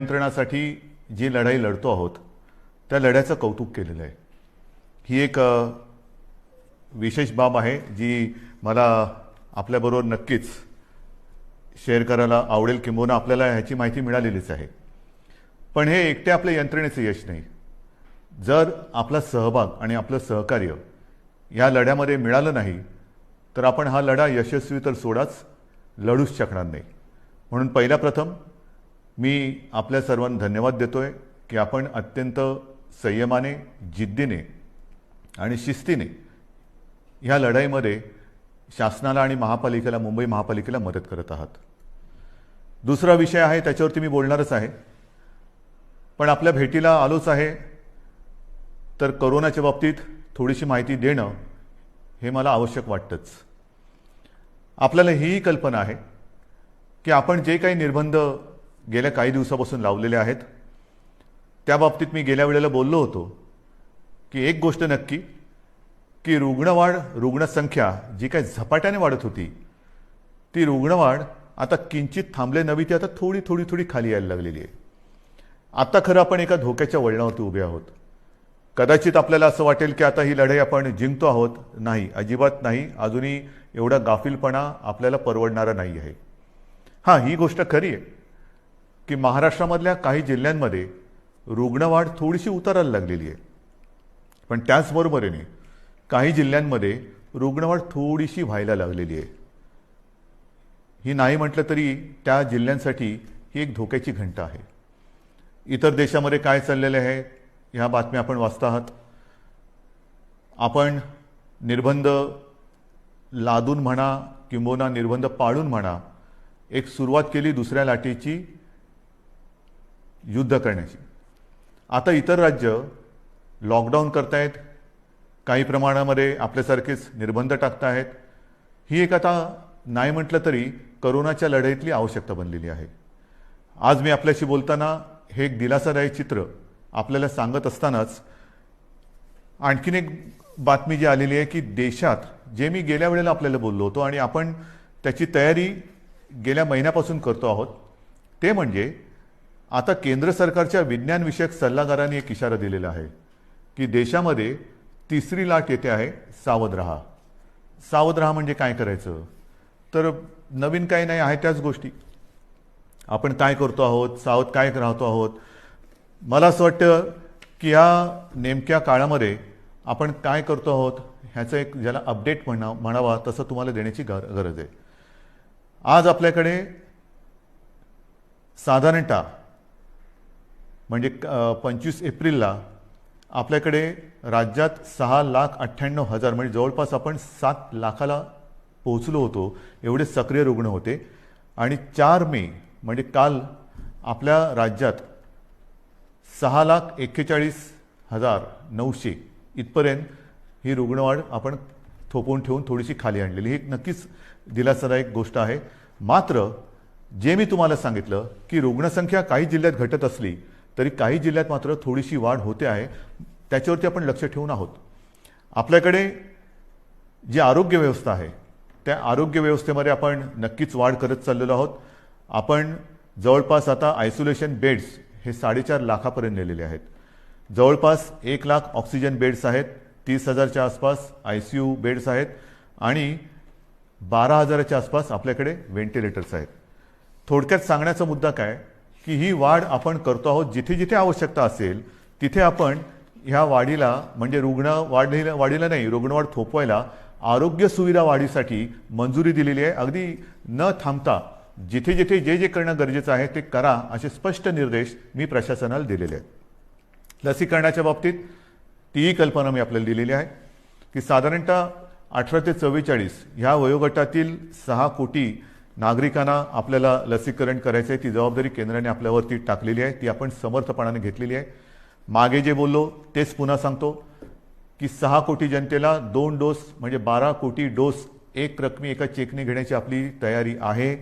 नियंत्रणासाठी जी लढाई लढतो आहोत त्या लढ्याचं कौतुक केलेलं आहे। ही एक विशेष बाब आहे जी मला आपल्याबरोबर नक्कीच शेअर करायला आवडेल, किंबहुना आपल्याला ह्याची माहिती मिळालेलीच आहे। पण हे एकटे आपल्या यंत्रणेचं यश नाही। जर आपला सहभाग आणि आपलं सहकार्य या लढ्यामध्ये मिळालं नाही तर आपण हा लढा यशस्वी तर सोडाच, लढूच शकणार नाही। म्हणून पहिला प्रथम मी आपल्या सर्वांना धन्यवाद देतोय की आपण अत्यंत संयमाने, जिद्दीने आणि शिस्तीने ह्या लढाईमध्ये शासनाला आणि महापालिकेला, मुंबई महापालिकेला मदत करत आहात। दुसरा विषय आहे त्याच्यावरती मी बोलणारच आहे, पण आपल्या भेटीला आलोच आहे तर कोरोनाच्या बाबतीत थोडीशी माहिती देणं हे मला आवश्यक वाटतंच। आपल्याला ही कल्पना आहे की आपण जे काही निर्बंध गेल्या काही दिवसापासून लावलेले आहेत त्या बाबतीत मी गेल्या वेळेला बोललो होतो की एक गोष्ट नक्की की रुग्णसंख्या जी काही झपाट्याने वाढत होती ती रुग्णवाढ आता किंचित थांबले नव्हे, ती आता थोडी थोडी थोडी खाली यायला लागलेली आहे। आता खरं आपण एका धोक्याच्या वळणावरती उभे आहोत। कदाचित आपल्याला असं वाटेल की आता ही लढाई आपण जिंकतो आहोत। नाही, अजिबात नाही। अजूनही एवढा गाफीलपणा आपल्याला परवडणारा नाही आहे। हां, ही गोष्ट खरी आहे की महाराष्ट्रामधल्या काही जिल्ह्यांमध्ये रुग्णवाढ थोडीशी उतरायला लागलेली आहे, पण त्याचबरोबरीने काही जिल्ह्यांमध्ये रुग्णवाढ थोडीशी व्हायला लागलेली आहे। ही नाही म्हटलं तरी त्या जिल्ह्यांसाठी ही एक धोक्याची घंटा आहे। इतर देशामध्ये काय चाललेलं आहे ह्या बातम्या आपण वाचता आहात। आपण निर्बंध लादून म्हणा किंबहुना निर्बंध पाळून म्हणा, एक सुरुवात केली दुसऱ्या लाटेची युद्ध करण्याची। आता इतर राज्य लॉकडाऊन करतायत, काही प्रमाणामध्ये आपल्यासारखेच निर्बंध टाकतायत। ही एक आता नाही म्हटलं तरी कोरोनाच्या लढाईतली आवश्यकता बनलेली आहे। आज मी आपल्याशी बोलताना हे एक दिलासादायक चित्र आपल्याला सांगत असतानाच आणखीन एक बातमी जी आलेली आहे की देशात, जे मी गेल्या वेळेला आपल्याला बोललो होतो आणि आपण त्याची तयारी गेल्या महिन्यापासून करतो आहोत, ते म्हणजे आता केंद्र सरकारच्या विज्ञान विषयक सल्लागारांनी एक इशारा दिलेला आहे की देशामध्ये तिसरी लाट येते आहे, सावध राहा। सावध राहा म्हणजे काय करायचं? तर नवीन काही नाही आहे, त्याच गोष्टी आपण काय करतो आहोत, सावध काय राहतो आहोत। मला असं वाटतं की या नेमक्या काळामध्ये आपण काय करतो आहोत ह्याचं एक ज्याला अपडेट म्हणावा तसं तुम्हाला देण्याची गरज आहे। आज आपल्याकडे साधारणतः म्हणजे 25 एप्रिलला आपल्याकडे राज्यात 6,98,000 म्हणजे जवळपास आपण 7 लाखाला पोहोचलो होतो, एवढे सक्रिय रुग्ण होते। आणि 4 मे म्हणजे काल आपल्या राज्यात 6,41,900 इथपर्यंत ही रुग्णवाढ आपण थोपवून ठेवून थोडीशी खाली आणलेली, ही नक्कीच दिलासादायक गोष्ट आहे। मात्र जे मी तुम्हाला सांगितलं की रुग्णसंख्या काही जिल्ह्यात घटत असली तरी काही जिल्ह्यात मात्र थोडीशी वाढ होते आहे, त्याच्यावरती आपण लक्ष ठेवून आहोत। आपल्याकडे जी आरोग्य व्यवस्था आहे त्या आरोग्य व्यवस्थेमध्ये आपण नक्कीच वाढ करत चाललेलो आहोत। आपण जवळपास आता आयसोलेशन बेड्स हे 4.5 लाखापर्यंत नेलेले आहेत। जवळपास 1 लाख ऑक्सिजन बेड्स आहेत, 30,000च्या आसपास ICU बेड्स आहेत आणि 12,000च्या आसपास आपल्याकडे व्हेंटिलेटर्स आहेत। थोडक्यात सांगण्याचा मुद्दा काय की ही वाढ आपण करतो आहोत, जिथे जिथे आवश्यकता असेल तिथे आपण ह्या वाढीला म्हणजे वाढीला नाही, रुग्णवाढ थोपवायला आरोग्य सुविधा वाढीसाठी मंजुरी दिलेली आहे। अगदी न थांबता जिथे जिथे जे जे करणं गरजेचं आहे ते करा, असे स्पष्ट निर्देश मी प्रशासनाला दिलेले आहेत। लसीकरणाच्या बाबतीत तीही कल्पना मी आपल्याला दिलेली आहे की साधारणतः 18 ते 44 ह्या वयोगटातील 6 कोटी नागरिकांना आपल्याला लसीकरण करायचं आहे। ती जबाबदारी केंद्राने आपल्यावरती टाकलेली आहे, ती आपण समर्थपणाने घेतलेली आहे। मागे जे बोललो तेच पुन्हा सांगतो की 6 कोटी जनतेला 2 डोस म्हणजे 12 कोटी डोस एक रकमी एका चेकने घेण्याची आपली तयारी आहे।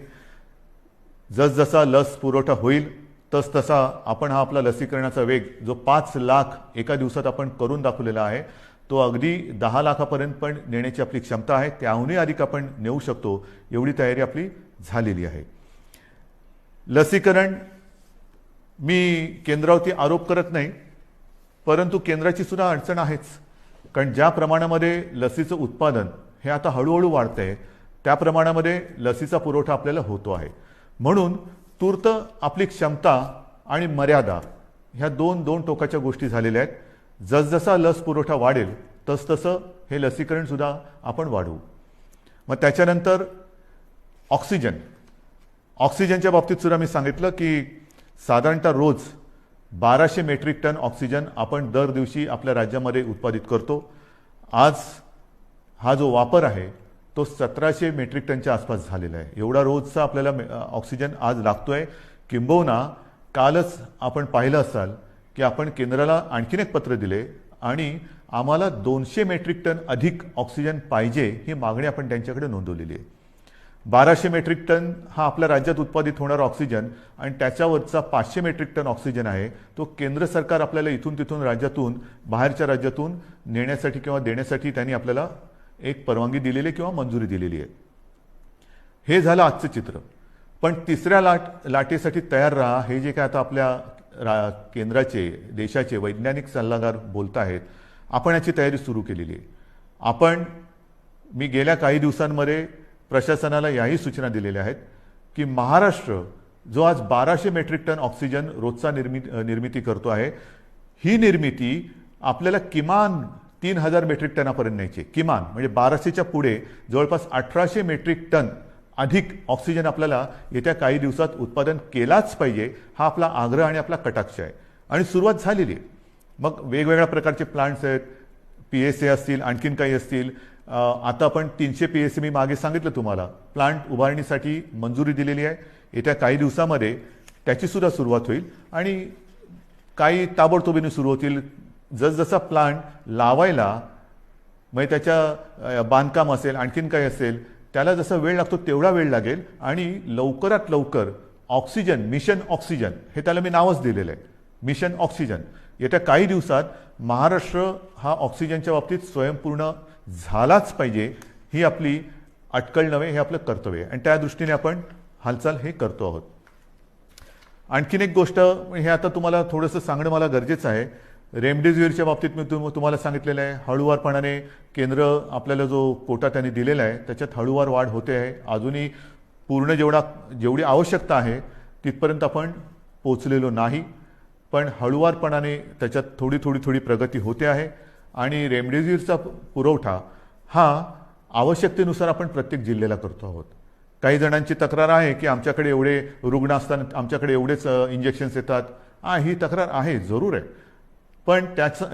जसजसा लस पुरवठा होईल तसतसा आपण हा आपला लसीकरणाचा वेग जो 5 लाख एका दिवसात आपण करून दाखवलेला आहे तो अगदी 10 लाखापर्यंत पण नेण्याची आपली क्षमता आहे। त्याहूनही अधिक आपण नेऊ शकतो एवढी तयारी आपली झालेली आहे। लसीकरण मी केंद्रावरती आरोप करत नाही, परंतु केंद्राची सुद्धा अडचण आहेच. कारण ज्या प्रमाणामध्ये लसीचं उत्पादन हे आता हळूहळू वाढतंय, त्या प्रमाणामध्ये लसीचा पुरवठा आपल्याला होतो आहे. म्हणून तूर्त आपली क्षमता आणि मर्यादा ह्या दोन टोकाच्या गोष्टी झालेल्या आहेत. जसजसा लस पुरवठा वाढेल तसतसं हे लसीकरण सुद्धा आपण वाढवू. मग त्याच्यानंतर ऑक्सिजनच्या बाबतीत सुद्धा मी सांगितलं की साधारणतः रोज 1200 मेट्रिक टन ऑक्सिजन आपण दर दिवशी आपल्या राज्यामध्ये उत्पादित करतो. आज हा जो वापर आहे तो 1700 मेट्रिक टनच्या आसपास झालेला आहे. एवढा रोजचा आपल्याला ऑक्सिजन आज लागतोय. किंबहुना कालच आपण पाहिलं असाल की आपण केंद्राला आणखीन एक पत्र दिले आणि आम्हाला 200 मेट्रिक टन अधिक ऑक्सिजन पाहिजे ही मागणी आपण त्यांच्याकडे नोंदवलेली आहे. 1200 मेट्रिक टन हा आपल्या राज्यात उत्पादित होणारा ऑक्सिजन आणि त्याच्यावरचा 500 मेट्रिक टन ऑक्सिजन आहे तो केंद्र सरकार आपल्याला इथून तिथून राज्यातून बाहेरच्या राज्यातून नेण्यासाठी किंवा देण्यासाठी त्यांनी आपल्याला एक परवानगी दिलेली किंवा मंजुरी दिलेली आहे. हे झालं आजचं चित्र. पण तिसऱ्या लाटेसाठी तयार राहा हे जे काय आता आपल्या केंद्राचे देशाचे वैज्ञानिक सल्लागार बोलत आहेत, आपण याची तयारी सुरू केलेली आहे. मी गेल्या काही दिवसांमध्ये प्रशासनाला याही सूचना दिलेल्या आहेत की महाराष्ट्र जो आज 1200 मेट्रिक टन ऑक्सिजन रोजचा निर्मिती करतो आहे, ही निर्मिती आपल्याला किमान 3000 मेट्रिक टनापर्यंत न्यायची. किमान म्हणजे 1200च्या पुढे जवळपास 1800 मेट्रिक टन अधिक ऑक्सिजन आपल्याला येत्या काही दिवसात उत्पादन केलाच पाहिजे, हा आपला आग्रह आणि आपला कटाक्ष आहे. आणि सुरुवात झालेली आहे. मग वेगवेगळ्या प्रकारचे प्लांट्स आहेत, PSA असतील, आणखीन काही असतील. आता आपण 300 PSA मी मागे सांगितलं तुम्हाला प्लांट उभारणीसाठी मंजुरी दिलेली आहे. येत्या काही दिवसामध्ये त्याची सुद्धा सुरुवात होईल आणि काही ताबडतोबीने सुरू होतील. जसजसा प्लांट लावायला म्हणजे त्याच्या बांधकाम असेल, आणखीन काही असेल, त्याला जसा वेळ लागतो तेवढा वेळ लागेल आणि लवकरात लवकर ऑक्सिजन, मिशन ऑक्सिजन हे त्याला मी नावच दिलेलं आहे, मिशन ऑक्सिजन. येत्या काही दिवसात महाराष्ट्र हा ऑक्सिजनच्या बाबतीत स्वयंपूर्ण झालाच पाहिजे, ही आपली अटकळ नव्हे, हे आपलं कर्तव्य आहे आणि त्या दृष्टीने आपण हालचाल हे करतो आहोत. आणखीन एक गोष्ट हे आता तुम्हाला थोडंसं सांगणं मला गरजेचं आहे. रेमडेसिवीरच्या बाबतीत मी तुम्हाला सांगितलेलं आहे, हळूवारपणाने केंद्र आपल्याला जो कोटा त्यांनी दिलेला आहे त्याच्यात हळूवार वाढ होते आहे. अजूनही पूर्ण जेवढी आवश्यकता आहे तिथपर्यंत आपण पोचलेलो नाही, पण हळूवारपणाने त्याच्यात थोडी प्रगती होते आहे. आणि रेमडेसिवीरचा पुरवठा हा आवश्यकतेनुसार आपण प्रत्येक जिल्ह्याला करतो आहोत. काही जणांची तक्रार आहे की आमच्याकडे एवढे रुग्ण असताना आमच्याकडे एवढेच इंजेक्शन्स येतात. ही तक्रार आहे, जरूर आहे. पण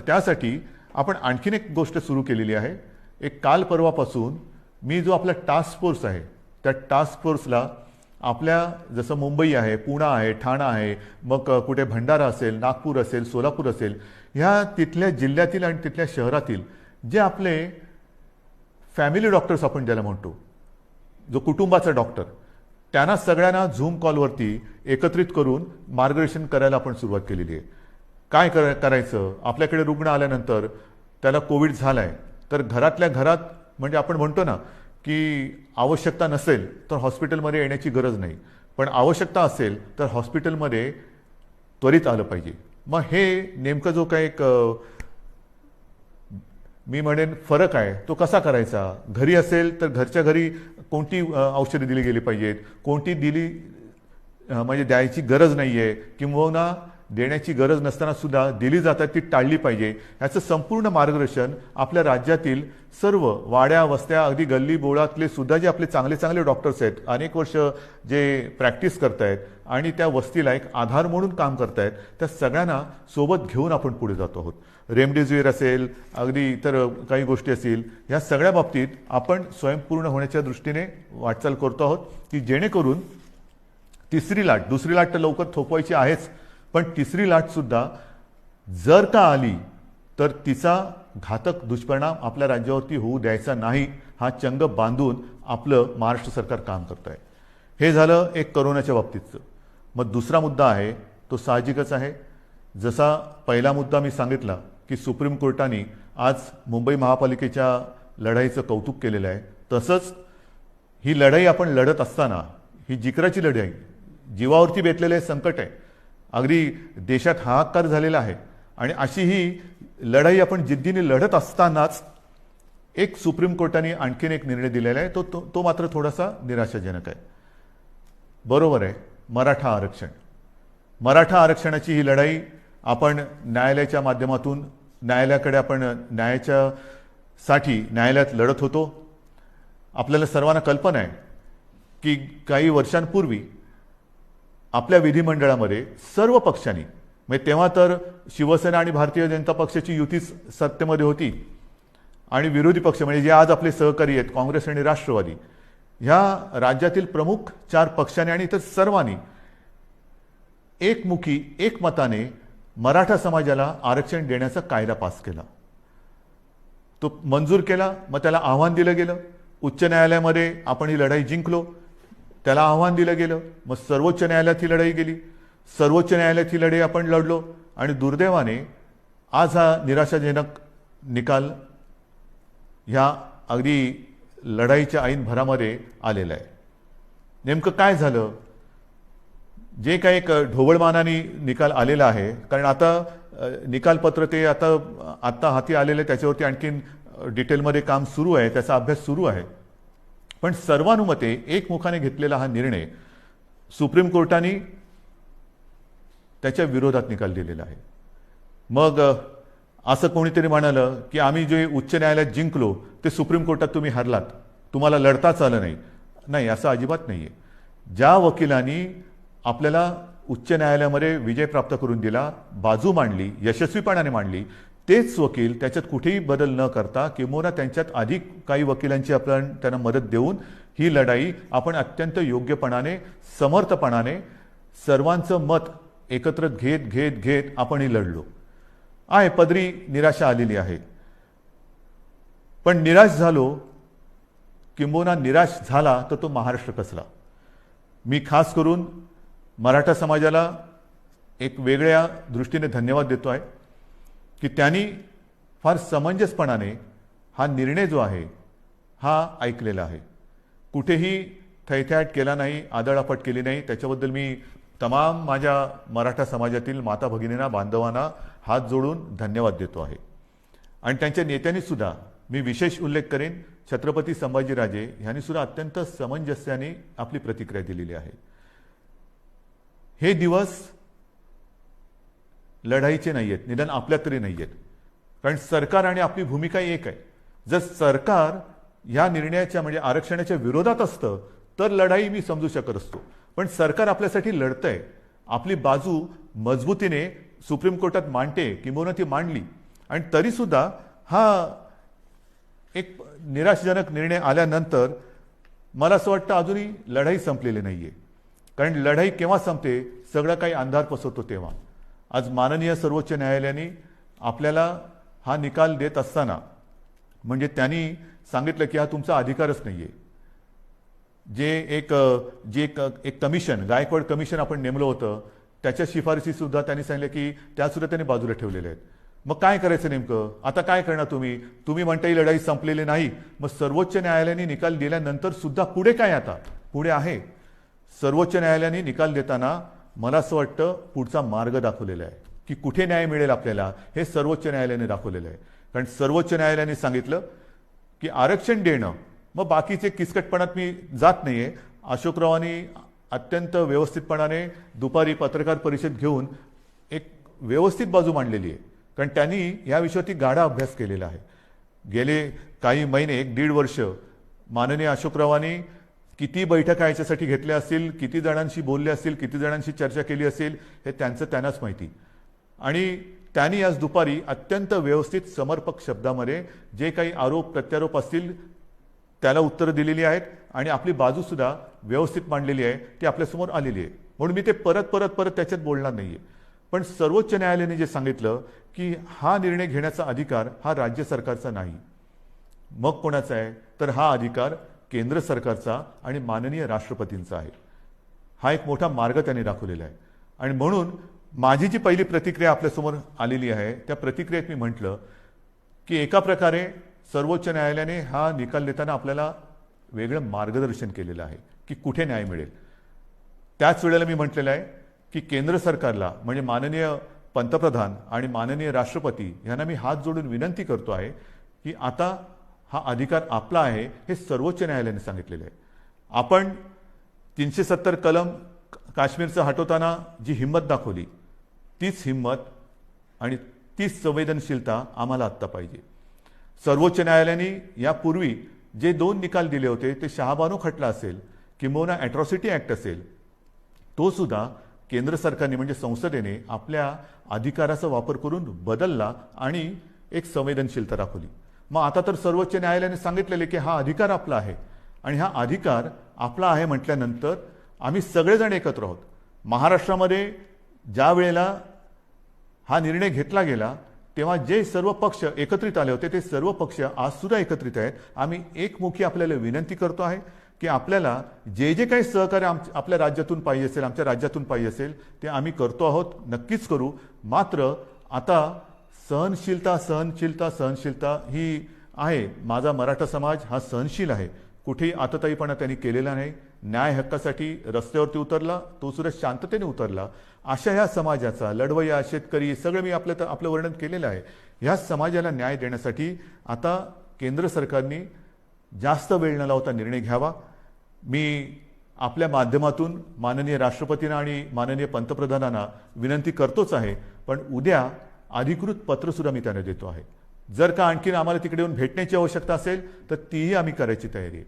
त्यासाठी आपण आणखीन एक गोष्ट सुरू केलेली आहे. एक काल परवापासून मी जो आपला टास्क फोर्स आहे त्या टास्क फोर्सला आपल्या जसं मुंबई आहे, पुणे आहे, ठाणा आहे, मग कुठे भंडारा असेल, नागपूर असेल, सोलापूर असेल, ह्या तिथल्या जिल्ह्यातील आणि तिथल्या शहरातील जे आपले फॅमिली डॉक्टर्स आपण ज्याला म्हणतो, जो कुटुंबाचा डॉक्टर, त्यांना सगळ्यांना झूम कॉलवरती एकत्रित करून मार्गदर्शन करायला आपण सुरुवात केलेली आहे. काय करायचं, आपल्याकडे रुग्ण आल्यानंतर त्याला कोविड झालाय तर घरातल्या घरात, म्हणजे आपण म्हणतो ना की आवश्यकता नसेल तर हॉस्पिटलमध्ये येण्याची गरज नाही, पण आवश्यकता असेल तर हॉस्पिटलमध्ये त्वरित आलं पाहिजे. मग हे नेमकं जो काही एक मी म्हणेन फरक आहे तो कसा करायचा. घरी असेल तर घरच्या घरी कोणती औषधे दिली गेली पाहिजेत, कोणती दिली म्हणजे द्यायची गरज नाही आहे, किंबहुना देण्याची गरज नसताना सुद्धा दिली जातात ती टाळली पाहिजे, ह्याचं संपूर्ण मार्गदर्शन आपल्या राज्यातील सर्व वाड्या वस्त्या, अगदी गल्ली बोळातले सुद्धा जे आपले चांगले चांगले डॉक्टर्स आहेत, अनेक वर्ष जे प्रॅक्टिस करतायत आणि त्या वस्तीला एक आधार म्हणून काम करतायत, त्या सगळ्यांना सोबत घेऊन आपण पुढे जातो आहोत. रेमडेसिवीर असेल, अगदी इतर काही गोष्टी असतील, या सगळ्या बाबतीत आपण स्वयंपूर्ण होण्याच्या दृष्टीने वाटचाल करतो आहोत की जेणेकरून तिसरी लाट, दुसरी लाट तर लवकर थोपवायची आहेच, पण तिसरी लाट सुद्धा जर का आली तर तिचा घातक दुष्परिणाम आपल्या राज्यावरती होऊ द्यायचा नाही, हा चंग बांधून आपलं महाराष्ट्र सरकार काम करत आहे. हे झालं एक कोरोनाच्या बाबतीतचं. मग दुसरा मुद्दा आहे तो साहजिकच आहे. जसा पहिला मुद्दा मी सांगितला की सुप्रीम कोर्टाने आज मुंबई महापालिकेच्या लढाईचं कौतुक केलेलं आहे, तसंच ही लढाई आपण लढत असताना ही जिकराची लढाई, जीवावरती बेतलेलं हे संकट आहे अगदी देशात हाहाकार झालेला आहे. आणि अशी ही लढाई आपण जिद्दीने लढत असतानाच एक सुप्रीम कोर्टाने आणखीन एक निर्णय दिलेला आहे. तो मात्र थोडासा निराशाजनक आहे. बरोबर आहे, मराठा आरक्षण. मराठा आरक्षणाची ही लढाई आपण न्यायालयाच्या माध्यमातून न्यायालयाकडे आपण न्यायालयात लढत होतो. आपल्याला सर्वांना कल्पना आहे की काही वर्षांपूर्वी आपल्या विधिमंडळामध्ये सर्व पक्षांनी, म्हणजे तेव्हा तर शिवसेना आणि भारतीय जनता पक्षाची युती सत्तेमध्ये होती आणि विरोधी पक्ष म्हणजे जे आज आपले सहकारी आहेत काँग्रेस आणि राष्ट्रवादी, ह्या राज्यातील प्रमुख 4 पक्षांनी आणि इतर सर्वांनी एकमुखी एकमताने मराठा समाजाला आरक्षण देण्याचा कायदा पास केला. तो मंजूर केला. मग त्याला आव्हान दिलं गेलं. उच्च न्यायालयामध्ये आपण ही लढाई जिंकलो. त्याला आव्हान दिलं गेलं. मग सर्वोच्च न्यायालयात ही लढाई गेली. सर्वोच्च न्यायालयात ही लढाई आपण लढलो आणि दुर्दैवाने आज हा निराशाजनक निकाल ह्या अगदी लढाईच्या ऐन भरामध्ये आलेला आहे. नेमकं काय झालं? जे काही एक ढोबळमानाने निकाल आलेला आहे, कारण आता निकालपत्र ते आता हाती आलेलं आहे, त्याच्यावरती आणखीन डिटेलमध्ये काम सुरू आहे, त्याचा अभ्यास सुरू आहे. पण सर्वानुमते एकमुखाने घेतलेला हा निर्णय सुप्रीम कोर्टाने त्याच्या विरोधात निकाल दिलेला आहे. मग असं कोणीतरी म्हणालं की आम्ही जे उच्च न्यायालयात जिंकलो ते सुप्रीम कोर्टात तुम्ही हरलात, तुम्हाला लढताच आलं नाही. नाही, असं अजिबात नाहीये. ज्या वकिलांनी आपल्याला उच्च न्यायालयामध्ये विजय प्राप्त करून दिला, बाजू मांडली, यशस्वीपणाने मांडली, तेच वकील त्याच्यात कुठेही बदल न करता किंवा त्यांच्यात अधिक काही वकिलांची आपण त्यांना मदत देऊन ही लढाई आपण अत्यंत योग्यपणाने, समर्थपणाने सर्वांचं मत एकत्र घेत आपण ही लढलो आहे. पदरी निराशा आलेली आहे. पण निराश झालो किंबहुना निराश झाला तर तो महाराष्ट्र कसला. मी खास करून मराठा समाजाला एक वेगळ्या दृष्टीने धन्यवाद देतो आहे की त्यांनी फार समंजसपणाने हा निर्णय जो आहे हा ऐकलेला आहे. कुठेही थैथयाट केला नाही, आदळआपट केली नाही. त्याच्याबद्दल मी तमाम माझ्या मराठा समाजातील माता भगिनींना, बांधवांना हात जोडून धन्यवाद देतो आहे. आणि त्यांच्या नेत्यांनी सुद्धा मी विशेष उल्लेख करेन, छत्रपती संभाजीराजे यांनी सुद्धा अत्यंत समंजस्याने आपली प्रतिक्रिया दिलेली आहे. हे दिवस लढाईचे नाही आहेत, निदान आपल्या तरी नाही आहेत. कारण सरकार आणि आपली भूमिका एक आहे. जर सरकार ह्या निर्णयाच्या म्हणजे आरक्षणाच्या विरोधात असतं तर लढाई मी समजू शकत असतो. पण सरकार आपल्यासाठी लढतंय, आपली बाजू मजबूतीने सुप्रीम कोर्टात मांडते किंवा ती मांडली, आणि तरी सुद्धा हा एक निराशाजनक निर्णय आल्यानंतर मला असं वाटतं अजूनही लढाई संपलेली नाहीये. कारण लढाई केव्हा संपते, सगळं काही अंधार पसरतो तेव्हा. आज माननीय सर्वोच्च न्यायालयाने आपल्याला हा निकाल देत असताना म्हणजे त्यांनी सांगितलं की हा तुमचा अधिकारच नाहीये. जे एक कमिशन, गायकवाड कमिशन आपण नेमलं होतं, त्याच्या शिफारसी सुद्धा त्यांनी सांगितलं की त्या सुद्धा त्यांनी बाजूला ठेवलेल्या आहेत. मग काय करायचं नेमकं? आता काय करणार तुम्ही म्हणता ही लढाई संपलेली नाही. मग सर्वोच्च न्यायालयाने निकाल दिल्यानंतर सुद्धा पुढे काय? आता पुढे आहे. सर्वोच्च न्यायालयाने निकाल देताना मला असं वाटतं पुढचा मार्ग दाखवलेला आहे की कुठे न्याय मिळेल आपल्याला, हे सर्वोच्च न्यायालयाने दाखवलेलं आहे. कारण सर्वोच्च न्यायालयाने सांगितलं की आरक्षण देणं, मग बाकीचे किचकटपणात मी जात नाहीये. अशोकरावांनी अत्यंत व्यवस्थितपणाने दुपारी पत्रकार परिषद घेऊन एक व्यवस्थित बाजू मांडलेली आहे. कारण त्यांनी या विषयावरती गाढा अभ्यास केलेला आहे. गेले काही महिने, 1-1.5 वर्ष माननीय अशोकरावांनी किती बैठका याच्यासाठी घेतल्या असतील, किती जणांशी बोलले असतील, किती जणांशी चर्चा केली असेल, हे त्यांनाच माहिती. आणि त्यांनी आज दुपारी अत्यंत व्यवस्थित समर्पक शब्दामध्ये जे काही आरोप प्रत्यारोप असतील त्याला उत्तरं दिलेली आहेत आणि आपली बाजूसुद्धा व्यवस्थित मांडलेली आहे, ती आपल्यासमोर आलेली आहे. म्हणून मी ते परत त्याच्यात बोलणार नाहीये. पण सर्वोच्च न्यायालयाने जे सांगितलं की हा निर्णय घेण्याचा अधिकार हा राज्य सरकारचा नाही, मग कोणाचा आहे? तर हा अधिकार केंद्र सरकारचा आणि माननीय राष्ट्रपतींचा आहे. हा एक मोठा मार्ग त्यांनी दाखवलेला आहे. आणि म्हणून माझी जी पहिली प्रतिक्रिया आपल्यासमोर आलेली आहे त्या प्रतिक्रियेत मी म्हटलं की एका प्रकारे सर्वोच्च न्यायालयाने हा निकाल देताना आपल्याला वेगळं मार्गदर्शन केलेलं आहे की कुठे न्याय मिळेल. त्याच वेळेला मी म्हटलेलं आहे की केंद्र सरकारला म्हणजे माननीय पंतप्रधान आणि माननीय राष्ट्रपती यांना मी हात जोडून विनंती करतो आहे की आता हा अधिकार आपला आहे हे सर्वोच्च न्यायालयाने सांगितलेलं आहे. आपण 370 कलम काश्मीरचं हटवताना जी हिंमत दाखवली तीच हिंमत आणि तीच संवेदनशीलता आम्हाला आत्ता पाहिजे. सर्वोच्च न्यायालयाने यापूर्वी जे 2 निकाल दिले होते ते शहाबानो खटला असेल किंबहुना अॅट्रॉसिटी ॲक्ट असेल तो सुद्धा केंद्र सरकारने म्हणजे संसदेने आपल्या अधिकाराचा वापर करून बदलला आणि एक संवेदनशीलता दाखवली. मग आता तर सर्वोच्च न्यायालयाने सांगितलेले की हा अधिकार आपला आहे आणि हा अधिकार आपला आहे म्हटल्यानंतर आम्ही सगळेजण एकत्र आहोत. महाराष्ट्रामध्ये ज्या वेळेला हा निर्णय घेतला गेला तेव्हा जे सर्व पक्ष एकत्रित आले होते ते सर्व पक्ष आज सुद्धा एकत्रित आहेत. आम्ही एकमुखी आपल्याला विनंती करतो आहे की आपल्याला जे जे काही सहकार्य आपल्या राज्यातून पाहिजे असेल, आमच्या राज्यातून पाहिजे असेल ते आम्ही करतो आहोत, नक्कीच करू. मात्र आता सहनशीलता सहनशीलता सहनशीलता ही आहे. माझा मराठा समाज हा सहनशील आहे. कुठेही आतताईपणा त्यांनी केलेला नाही. न्याय हक्कासाठी रस्त्यावरती उतरला, तो सुद्धा शांततेने उतरला. अशा ह्या समाजाचा लढवय्या शेतकरी सगळं मी आपलं वर्णन केलेलं आहे. ह्या समाजाला न्याय देण्यासाठी आता केंद्र सरकारने जास्त वेळ न लावता निर्णय घ्यावा. मी आपल्या माध्यमातून माननीय राष्ट्रपतींना आणि माननीय पंतप्रधानांना विनंती करतोच आहे, पण उद्या अधिकृत पत्र सुद्धा मी त्यांना देतो आहे. जर का आणखीन आम्हाला तिकडे येऊन भेटण्याची आवश्यकता असेल तर तीही आम्ही करायची तयारी आहे.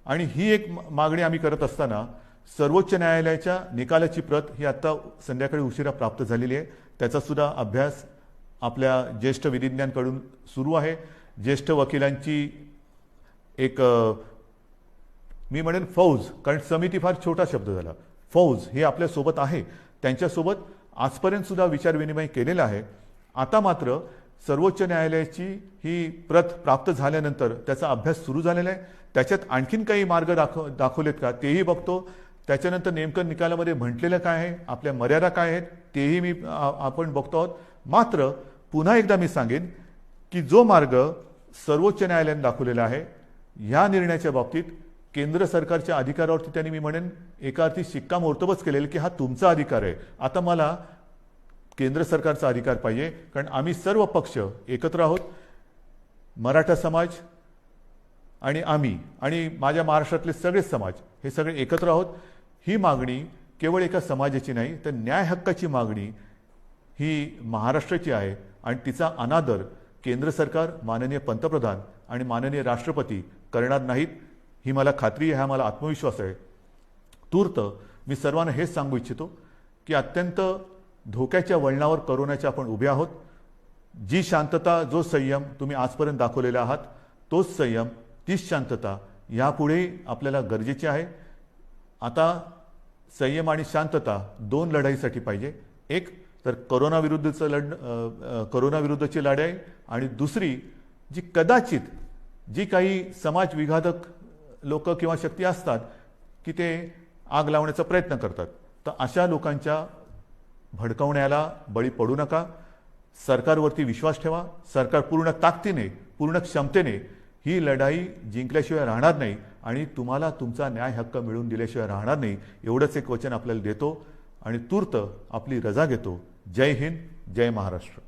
आणि ही एक मागणी आम्ही करत असताना सर्वोच्च न्यायालयाच्या निकालाची प्रत ही आता संध्याकाळी उशिरा प्राप्त झालेली आहे. त्याचा सुद्धा अभ्यास आपल्या ज्येष्ठ विधिज्ञांकडून सुरू आहे. ज्येष्ठ वकिलांची एक मी म्हणेन फौज, कारण समिती फार छोटा शब्द झाला, फौज हे आपल्यासोबत आहे. त्यांच्यासोबत आजपर्यंत सुद्धा विचारविनिमय केलेला आहे. आता मात्र सर्वोच्च न्यायालयाची ही प्रत प्राप्त झाल्यानंतर त्याचा अभ्यास सुरू झालेला आहे. त्याच्यात आणखीन काही मार्ग दाखवलेत का तेही बघतो. त्याच्यानंतर नेमकं निकालामध्ये म्हटलेलं काय आहे, आपल्या मर्यादा काय आहेत तेही आपण बघतो आहोत. मात्र पुन्हा एकदा मी सांगेन की जो मार्ग सर्वोच्च न्यायालयाने दाखवलेला आहे या निर्णयाच्या बाबतीत केंद्र सरकारच्या अधिकारावरती त्यांनी मी म्हणेन एका अर्थी शिक्कामोर्तबच केलेलं की हा तुमचा अधिकार आहे. आता मला केंद्र सरकारचा अधिकार पाहिजे, कारण आम्ही सर्व पक्ष एकत्र आहोत. मराठा समाज आणि आम्ही आणि माझ्या महाराष्ट्रातले सगळे समाज हे सगळे एकत्र आहोत. ही मागणी केवळ एका समाजाची नाही तर न्याय हक्काची मागणी ही महाराष्ट्राची आहे आणि तिचा अनादर केंद्र सरकार, माननीय पंतप्रधान आणि माननीय राष्ट्रपती करणार नाहीत ही मला खात्री आहे, हा मला आत्मविश्वास आहे. तूर्त मी सर्वांना हेच सांगू इच्छितो की अत्यंत धोक्याच्या वळणावर कोरोनाच्या आपण उभे आहोत. जी शांतता, जो संयम तुम्ही आजपर्यंत दाखवलेला आहात तोच संयम, तीच शांतता यापुढे आपल्याला गरजेची आहे. आता संयम आणि शांतता 2 लढाईसाठी पाहिजे. एक तर कोरोनाविरुद्धची लढाई आणि दुसरी जी कदाचित जी काही समाज विघातक लोक किंवा शक्ती असतात की ते आग लावण्याचा प्रयत्न करतात, तर अशा लोकांच्या भडकवण्याला बळी पडू नका. सरकारवरती विश्वास ठेवा. सरकार पूर्ण ताकदीने, पूर्ण क्षमतेने ही लढाई जिंकल्याशिवाय राहणार नाही आणि तुम्हाला तुमचा न्याय हक्क मिळवून दिल्याशिवाय राहणार नाही. एवढंच एक वचन आपल्याला देतो आणि तूर्त आपली रजा घेतो. जय हिंद, जय महाराष्ट्र.